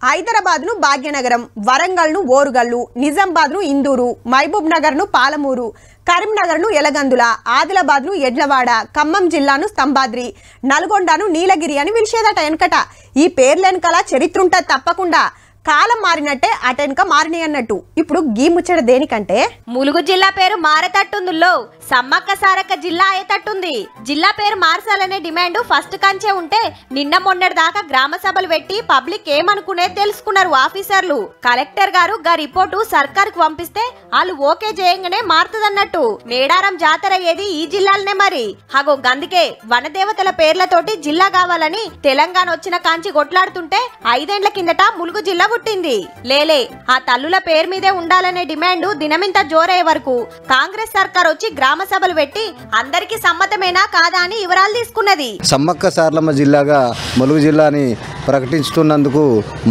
హైదరాబాద్ను భాగ్యనగరం, వరంగల్ను ఓరుగల్లు, నిజామాబాద్ను ఇందూరు, మహబూబ్ నగర్ను పాలమూరు, కరీంనగర్ను ఎలగందుల, ఆదిలాబాద్ను ఎడ్లవాడ, ఖమ్మం జిల్లాను స్తంభాద్రి, నల్గొండను నీలగిరి అని పిలిచేదట వెనకట. ఈ పేర్లెనకల చరిత్ర ఉంటది తప్పకుండా. కాలం మారినట్టే అటెనక మారినాయి అన్నట్టు. ఇప్పుడు గీ ముచ్చట దేనికంటే ములుగు జిల్లా పేరు మారేటట్టుందిలో సమ్మక్క సారక్క జిల్లా అయ్యేటట్టుంది. జిల్లా పేరు మార్చాలనే డిమాండ్ ఫస్ట్ కంచే ఉంటే నిన్న మొన్నటి దాకా గ్రామ సభలు పెట్టి పబ్లిక్ ఏమనుకునేది తెలుసుకున్నారు ఆఫీసర్లు. కలెక్టర్ గారు గా రిపోర్టు సర్కార్ కు పంపిస్తే వాళ్ళు ఓకే చేయంగానే మారుతుందన్నట్టు. మేడారం జాతర అయ్యేది ఈ జిల్లాలనే మరి. హగో గందుకే వనదేవతల పేర్లతోటి జిల్లా కావాలని తెలంగాణ వచ్చిన కాంచి కొట్లాడుతుంటే 5 ఏళ్ల కిందట ములుగు జిల్లా పుట్టింది. లేలే ఆ తల్లుల పేరు మీదే ఉండాలనే డిమాండ్ దినమింత జోరయ్యే వరకు కాంగ్రెస్ సర్కార్ వచ్చి గ్రామ సభలు పెట్టి అందరికి సమ్మతమేనా కాదా అని వివరాలు తీసుకున్నది. సమ్మక్క సారలమ్మ జిల్లాగా ములుగు జిల్లాని ప్రకటిస్తున్నందుకు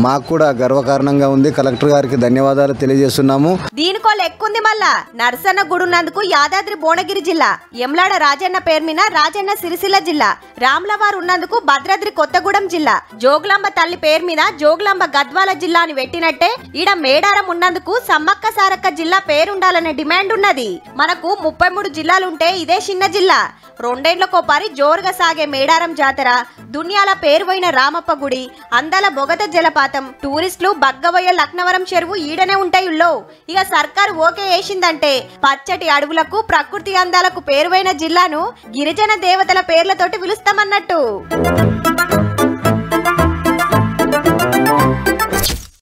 మాకు కూడా గర్వకారణంగా ఉంది. కలెక్టర్ గారికి ధన్యవాదాలు తెలియజేస్తున్నాము. దీనికో లెక్కుంది. మళ్ళా నర్సన్న గుడున్నందుకు యాదాద్రి భువనగిరి జిల్లా, యమలాడ రాజన్న పేరు మీద రాజన్న సిరిసిల్ల జిల్లా, రామ్లవారు ఉన్నందుకు భద్రాద్రి కొత్తగూడెం జిల్లా, జోగులాంబ తల్లి పేరు మీద జోగులాంబ గద్వాల జిల్లా అని పెట్టినట్టే ఈడ మేడారం ఉన్నందుకు సమ్మక్క సారక్క జిల్లా పేరుండాలనే డిమాండ్ ఉన్నది. మనకు 33 జిల్లాలుంటే ఇదే చిన్న జిల్లా. 2 ఏళ్లకోపారి జోరుగా సాగే మేడారం జాతర, దునియాల పేరువైన రామప్ప గుడి, అందాల బొగత జలపాతం, టూరిస్టులు బగ్గవయ్య లక్నవరం చెరువు ఈడనే ఉంటాయిల్లో. ఇక సర్కారు ఓకే వేసిందంటే పచ్చటి అడవులకు ప్రకృతి అందాలకు పేరువైన జిల్లాను గిరిజన దేవతల పేర్లతోటి పిలుస్తామన్నట్టు.